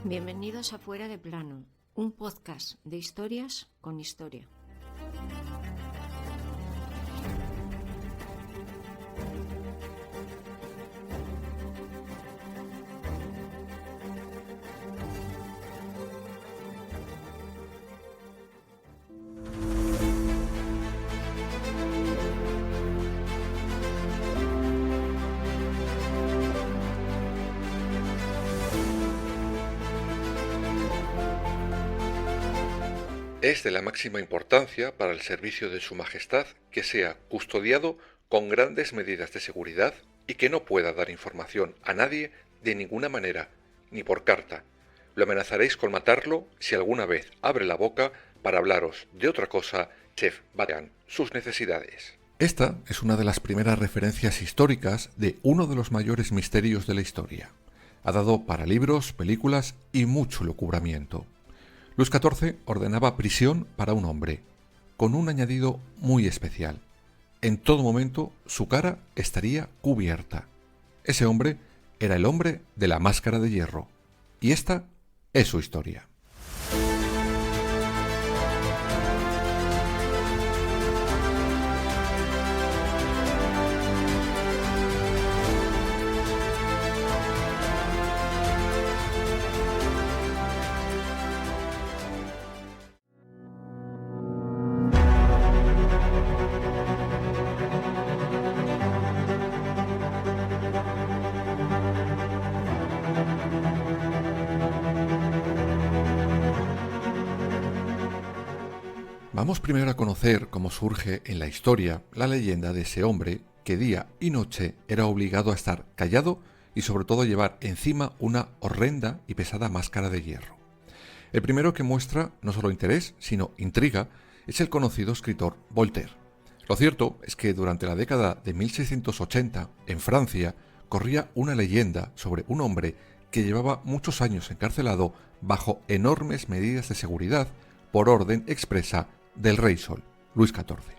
Bienvenidos a Fuera de Plano, un podcast de historias con historia. Es de la máxima importancia para el servicio de Su Majestad que sea custodiado con grandes medidas de seguridad y que no pueda dar información a nadie de ninguna manera, ni por carta. Lo amenazaréis con matarlo si alguna vez abre la boca para hablaros de otra cosa que vayan sus necesidades. Esta es una de las primeras referencias históricas de uno de los mayores misterios de la historia. Ha dado para libros, películas y mucho lucubramiento. Luis XIV ordenaba prisión para un hombre, con un añadido muy especial. En todo momento su cara estaría cubierta. Ese hombre era el hombre de la máscara de hierro. Y esta es su historia. Vamos primero a conocer cómo surge en la historia la leyenda de ese hombre que día y noche era obligado a estar callado y sobre todo llevar encima una horrenda y pesada máscara de hierro. El primero que muestra no solo interés, sino intriga, es el conocido escritor Voltaire. Lo cierto es que durante la década de 1680, en Francia, corría una leyenda sobre un hombre que llevaba muchos años encarcelado bajo enormes medidas de seguridad por orden expresa del Rey Sol, Luis XIV.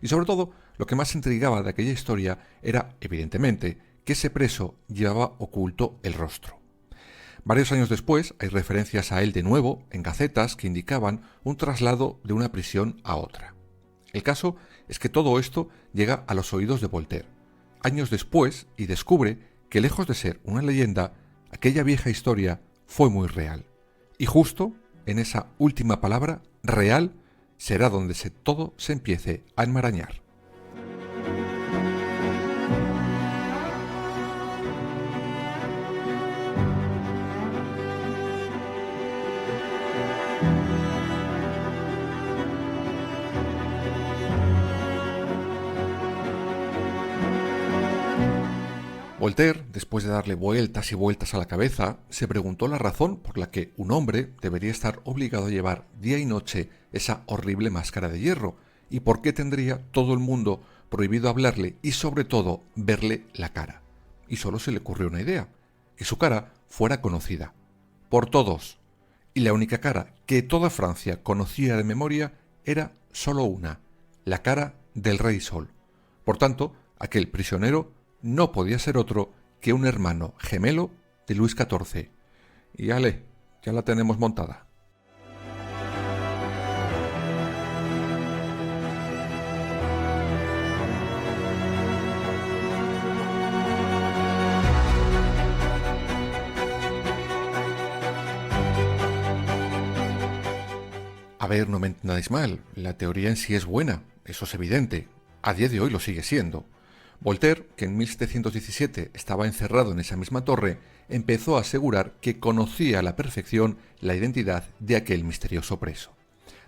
Y sobre todo, lo que más intrigaba de aquella historia era, evidentemente, que ese preso llevaba oculto el rostro. Varios años después hay referencias a él de nuevo en gacetas que indicaban un traslado de una prisión a otra. El caso es que todo esto llega a los oídos de Voltaire, años después, y descubre que lejos de ser una leyenda, aquella vieja historia fue muy real. Y justo en esa última palabra, real, será donde todo se empiece a enmarañar. Voltaire, después de darle vueltas y vueltas a la cabeza, se preguntó la razón por la que un hombre debería estar obligado a llevar día y noche esa horrible máscara de hierro, y por qué tendría todo el mundo prohibido hablarle y sobre todo verle la cara. Y solo se le ocurrió una idea, que su cara fuera conocida por todos, y la única cara que toda Francia conocía de memoria era solo una, la cara del Rey Sol. Por tanto, aquel prisionero no podía ser otro que un hermano gemelo de Luis XIV. Y ale, ya la tenemos montada. A ver, no me entendáis mal, la teoría en sí es buena, eso es evidente. A día de hoy lo sigue siendo. Voltaire, que en 1717 estaba encerrado en esa misma torre, empezó a asegurar que conocía a la perfección la identidad de aquel misterioso preso.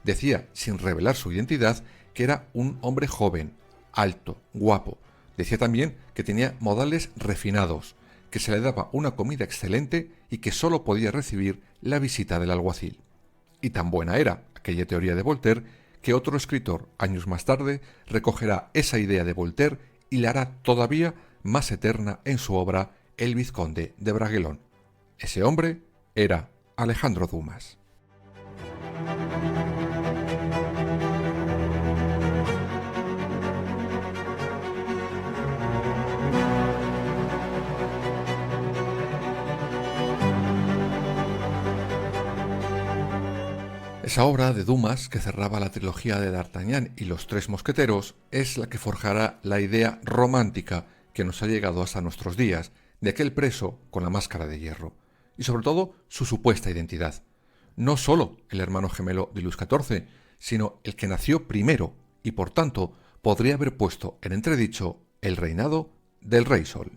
Decía, sin revelar su identidad, que era un hombre joven, alto, guapo. Decía también que tenía modales refinados, que se le daba una comida excelente y que solo podía recibir la visita del alguacil. Y tan buena era aquella teoría de Voltaire que otro escritor, años más tarde, recogerá esa idea de Voltaire y la hará todavía más eterna en su obra El Vizconde de Bragelonne. Ese hombre era Alejandro Dumas. Esa obra de Dumas, que cerraba la trilogía de D'Artagnan y los Tres Mosqueteros, es la que forjará la idea romántica que nos ha llegado hasta nuestros días de aquel preso con la máscara de hierro, y sobre todo su supuesta identidad. No solo el hermano gemelo de Luis XIV, sino el que nació primero y por tanto podría haber puesto en entredicho el reinado del Rey Sol.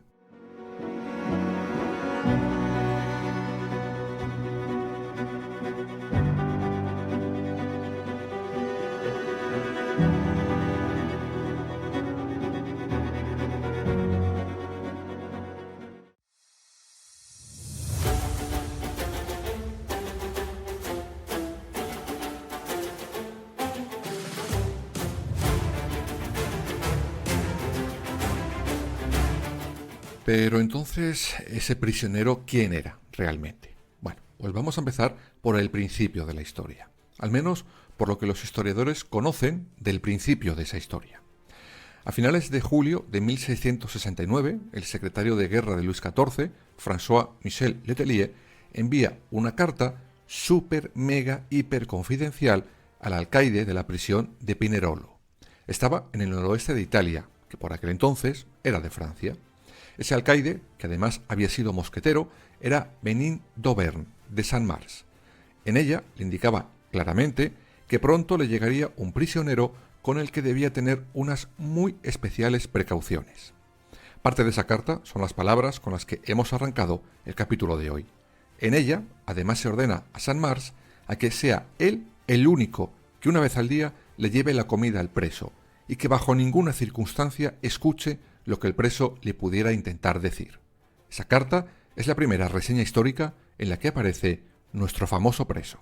Pero entonces, ¿ese prisionero quién era realmente? Bueno, pues vamos a empezar por el principio de la historia, al menos por lo que los historiadores conocen del principio de esa historia. A finales de julio de 1669, el secretario de guerra de Luis XIV, François Michel Letellier, envía una carta súper, mega, hiper confidencial al alcaide de la prisión de Pinerolo. Estaba en el noroeste de Italia, que por aquel entonces era de Francia. Ese alcaide, que además había sido mosquetero, era Benin d'Auvergne, de Saint-Mars. En ella le indicaba claramente que pronto le llegaría un prisionero con el que debía tener unas muy especiales precauciones. Parte de esa carta son las palabras con las que hemos arrancado el capítulo de hoy. En ella, además, se ordena a Saint-Mars a que sea él el único que una vez al día le lleve la comida al preso y que bajo ninguna circunstancia escuche lo que el preso le pudiera intentar decir. Esa carta es la primera reseña histórica en la que aparece nuestro famoso preso.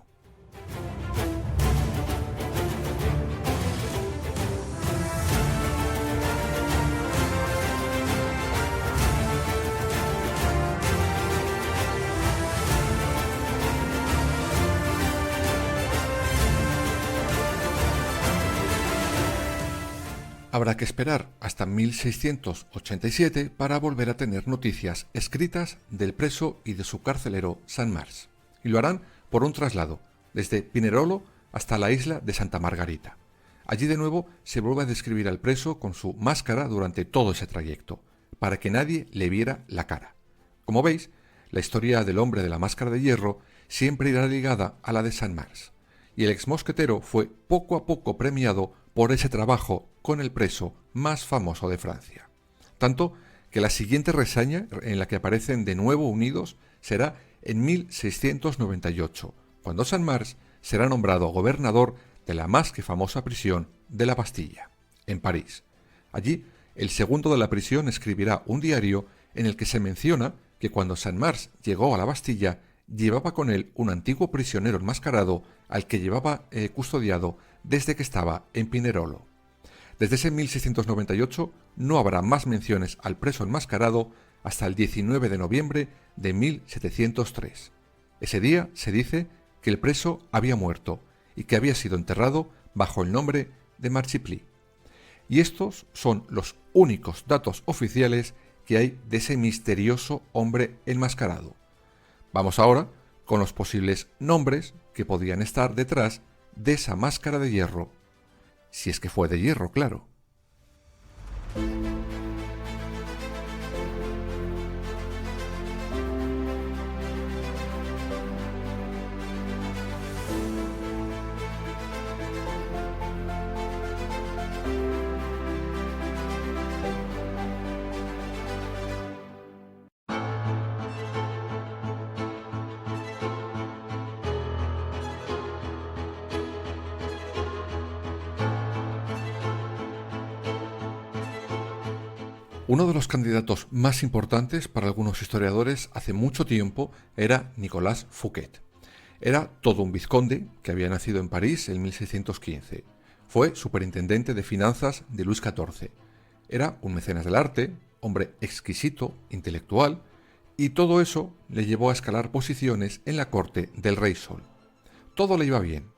Habrá que esperar hasta 1687 para volver a tener noticias escritas del preso y de su carcelero Saint-Mars. Y lo harán por un traslado, desde Pinerolo hasta la isla de Santa Margarita. Allí de nuevo se vuelve a describir al preso con su máscara durante todo ese trayecto, para que nadie le viera la cara. Como veis, la historia del hombre de la máscara de hierro siempre irá ligada a la de Saint-Mars, y el exmosquetero fue poco a poco premiado por ese trabajo con el preso más famoso de Francia. Tanto que la siguiente reseña en la que aparecen de nuevo unidos será en 1698, cuando Saint-Mars será nombrado gobernador de la más que famosa prisión de la Bastilla, en París. Allí, el segundo de la prisión escribirá un diario en el que se menciona que cuando Saint-Mars llegó a la Bastilla, llevaba con él un antiguo prisionero enmascarado al que llevaba custodiado desde que estaba en Pinerolo. Desde ese 1698 no habrá más menciones al preso enmascarado hasta el 19 de noviembre de 1703. Ese día se dice que el preso había muerto y que había sido enterrado bajo el nombre de Marchipli. Y estos son los únicos datos oficiales que hay de ese misterioso hombre enmascarado. Vamos ahora con los posibles nombres que podían estar detrás de esa máscara de hierro. Si es que fue de hierro, claro. Uno de los candidatos más importantes para algunos historiadores hace mucho tiempo era Nicolas Fouquet. Era todo un vizconde que había nacido en París en 1615. Fue superintendente de finanzas de Luis XIV. Era un mecenas del arte, hombre exquisito, intelectual, y todo eso le llevó a escalar posiciones en la corte del Rey Sol. Todo le iba bien,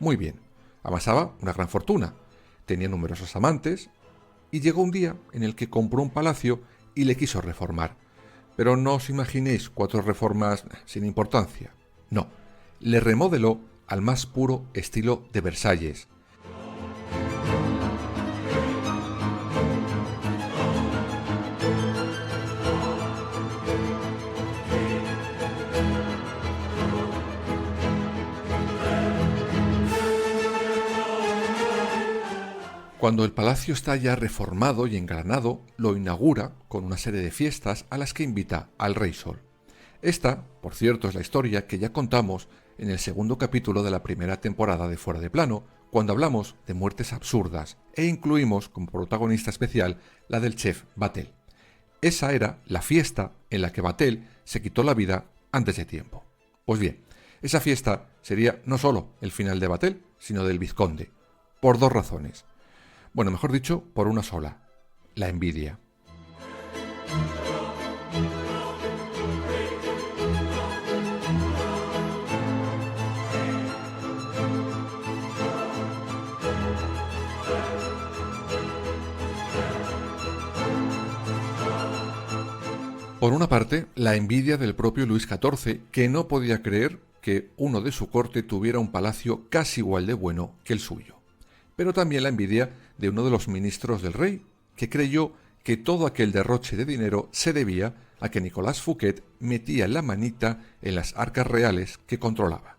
muy bien. Amasaba una gran fortuna, tenía numerosos amantes, y llegó un día en el que compró un palacio y le quiso reformar. Pero no os imaginéis 4 reformas sin importancia. No, le remodeló al más puro estilo de Versalles. Cuando el palacio está ya reformado y engranado, lo inaugura con una serie de fiestas a las que invita al Rey Sol. Esta, por cierto, es la historia que ya contamos en el segundo capítulo de la primera temporada de Fuera de Plano, cuando hablamos de muertes absurdas e incluimos como protagonista especial la del chef Vatel. Esa era la fiesta en la que Vatel se quitó la vida antes de tiempo. Pues bien, esa fiesta sería no solo el final de Vatel, sino del vizconde, por dos razones. Bueno, mejor dicho, por una sola, la envidia. Por una parte, la envidia del propio Luis XIV, que no podía creer que uno de su corte tuviera un palacio casi igual de bueno que el suyo. Pero también la envidia de uno de los ministros del rey, que creyó que todo aquel derroche de dinero se debía a que Nicolas Fouquet metía la manita en las arcas reales que controlaba.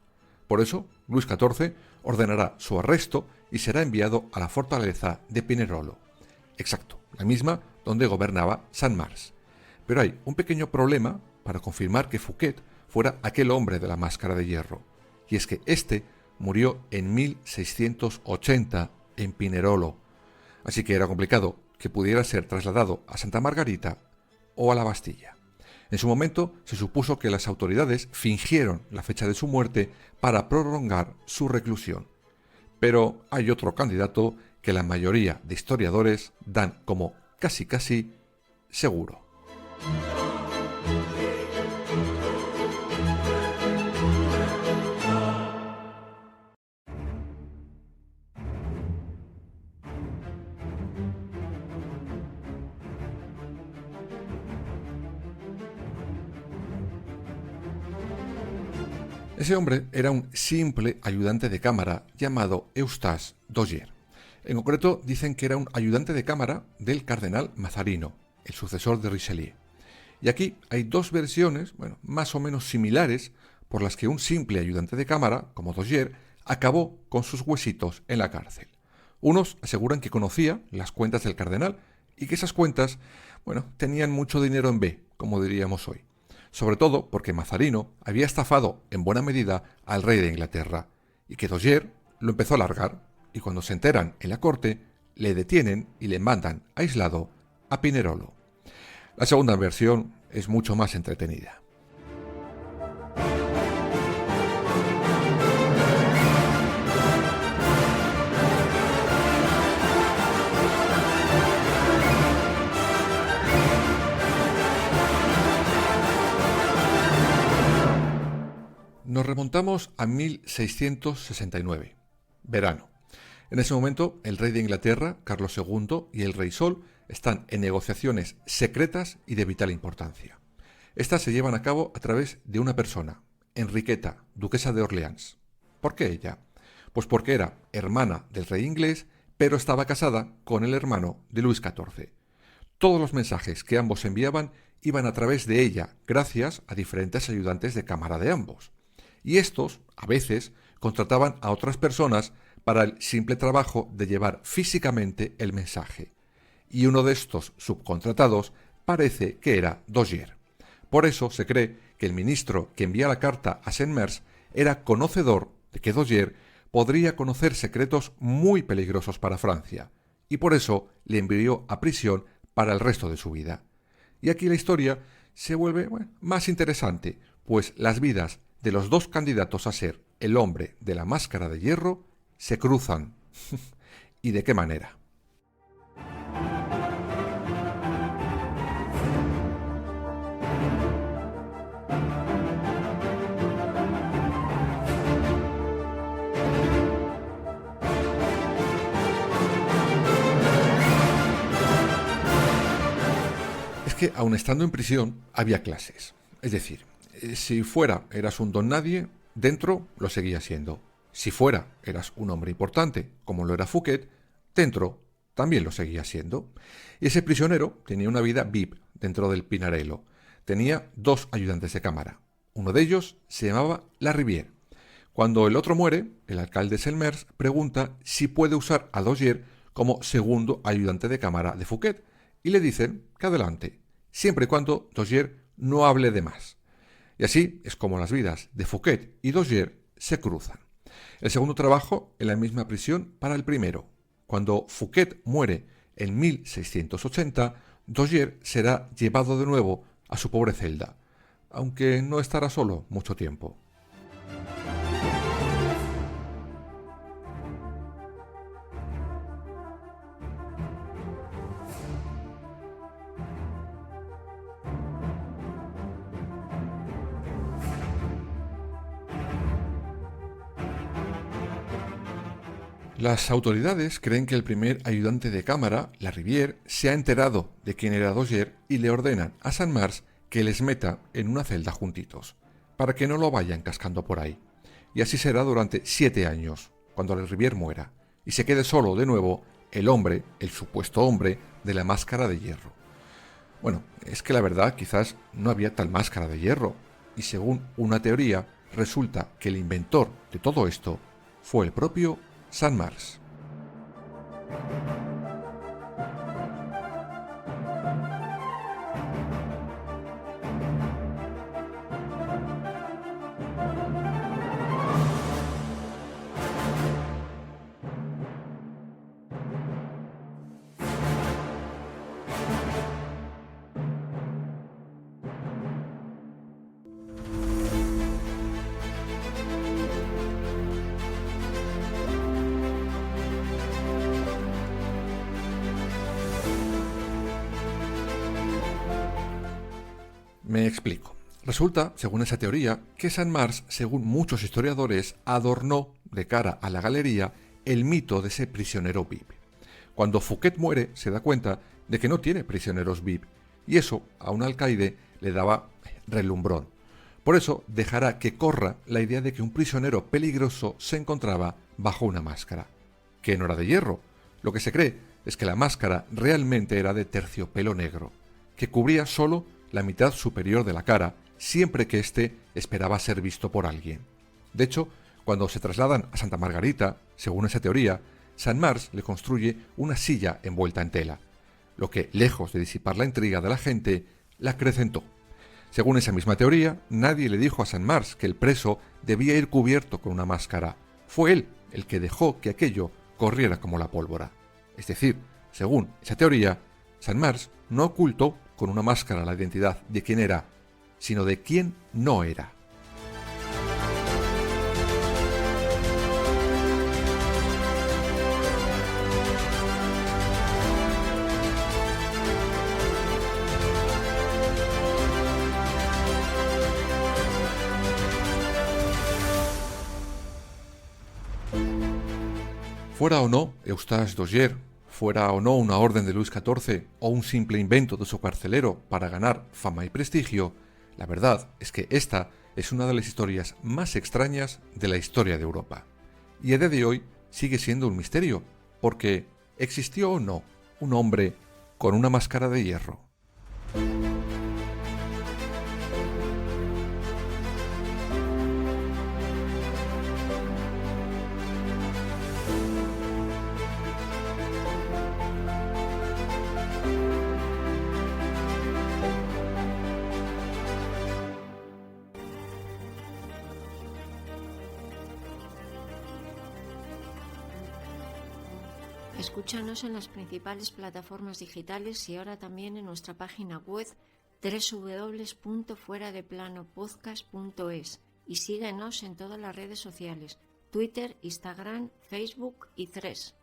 Por eso, Luis XIV ordenará su arresto y será enviado a la fortaleza de Pinerolo. Exacto, la misma donde gobernaba Saint-Mars. Pero hay un pequeño problema para confirmar que Fouquet fuera aquel hombre de la máscara de hierro, y es que éste murió en 1680 en Pinerolo, así que era complicado que pudiera ser trasladado a Santa Margarita o a la Bastilla. En su momento se supuso que las autoridades fingieron la fecha de su muerte para prolongar su reclusión, pero hay otro candidato que la mayoría de historiadores dan como casi seguro. Ese hombre era un simple ayudante de cámara llamado Eustache Dozier. En concreto, dicen que era un ayudante de cámara del cardenal Mazarino, el sucesor de Richelieu. Y aquí hay dos versiones, más o menos similares, por las que un simple ayudante de cámara, como Dozier, acabó con sus huesitos en la cárcel. Unos aseguran que conocía las cuentas del cardenal y que esas cuentas, tenían mucho dinero en B, como diríamos hoy. Sobre todo porque Mazarino había estafado en buena medida al rey de Inglaterra y que Dozier lo empezó a largar y cuando se enteran en la corte le detienen y le mandan aislado a Pinerolo. La segunda versión es mucho más entretenida. Nos remontamos a 1669, verano. En ese momento, el rey de Inglaterra, Carlos II, y el rey Sol están en negociaciones secretas y de vital importancia. Estas se llevan a cabo a través de una persona, Enriqueta, duquesa de Orleans. ¿Por qué ella? Pues porque era hermana del rey inglés, pero estaba casada con el hermano de Luis XIV. Todos los mensajes que ambos enviaban iban a través de ella, gracias a diferentes ayudantes de cámara de ambos. Y estos, a veces, contrataban a otras personas para el simple trabajo de llevar físicamente el mensaje. Y uno de estos subcontratados parece que era Dozier. Por eso se cree que el ministro que envía la carta a Saint-Mars era conocedor de que Dozier podría conocer secretos muy peligrosos para Francia, y por eso le envió a prisión para el resto de su vida. Y aquí la historia se vuelve más interesante, pues las vidas de los dos candidatos a ser el hombre de la máscara de hierro se cruzan. ¿Y de qué manera? Es que, aun estando en prisión, había clases. Es decir, si fuera eras un don nadie, dentro lo seguía siendo. Si fuera eras un hombre importante, como lo era Fouquet, dentro también lo seguía siendo. Y ese prisionero tenía una vida VIP dentro del Pinarello. Tenía 2 ayudantes de cámara. Uno de ellos se llamaba Larivière. Cuando el otro muere, el alcalde Selmers pregunta si puede usar a Dozier como segundo ayudante de cámara de Fouquet y le dicen que adelante, siempre y cuando Dozier no hable de más. Y así es como las vidas de Fouquet y Dozier se cruzan. El segundo trabajo en la misma prisión para el primero. Cuando Fouquet muere en 1680, Dozier será llevado de nuevo a su pobre celda, aunque no estará solo mucho tiempo. Las autoridades creen que el primer ayudante de cámara, Larivière, se ha enterado de quién era Dozier y le ordenan a Saint-Mars que les meta en una celda juntitos, para que no lo vayan cascando por ahí. Y así será durante 7 años, cuando Larivière muera, y se quede solo de nuevo el hombre, el supuesto hombre, de la máscara de hierro. Bueno, es que la verdad quizás no había tal máscara de hierro, y según una teoría, resulta que el inventor de todo esto fue el propio Saint-Mars. Me explico. Resulta, según esa teoría, que Saint-Mars, según muchos historiadores, adornó de cara a la galería el mito de ese prisionero VIP. Cuando Fouquet muere, se da cuenta de que no tiene prisioneros VIP, y eso a un alcaide le daba relumbrón. Por eso dejará que corra la idea de que un prisionero peligroso se encontraba bajo una máscara, que no era de hierro. Lo que se cree es que la máscara realmente era de terciopelo negro, que cubría solo la mitad superior de la cara, siempre que éste esperaba ser visto por alguien. De hecho, cuando se trasladan a Santa Margarita, según esa teoría, Saint-Mars le construye una silla envuelta en tela, lo que, lejos de disipar la intriga de la gente, la acrecentó. Según esa misma teoría, nadie le dijo a Saint-Mars que el preso debía ir cubierto con una máscara. Fue él el que dejó que aquello corriera como la pólvora. Es decir, según esa teoría, Saint-Mars no ocultó con una máscara la identidad de quién era, sino de quién no era. Fuera o no Eustache Dozier, fuera o no una orden de Luis XIV o un simple invento de su carcelero para ganar fama y prestigio, la verdad es que esta es una de las historias más extrañas de la historia de Europa. Y a día de hoy sigue siendo un misterio, porque ¿existió o no un hombre con una máscara de hierro? Escúchanos en las principales plataformas digitales y ahora también en nuestra página web www.fueradeplanopodcast.es y síguenos en todas las redes sociales, Twitter, Instagram, Facebook y Threads.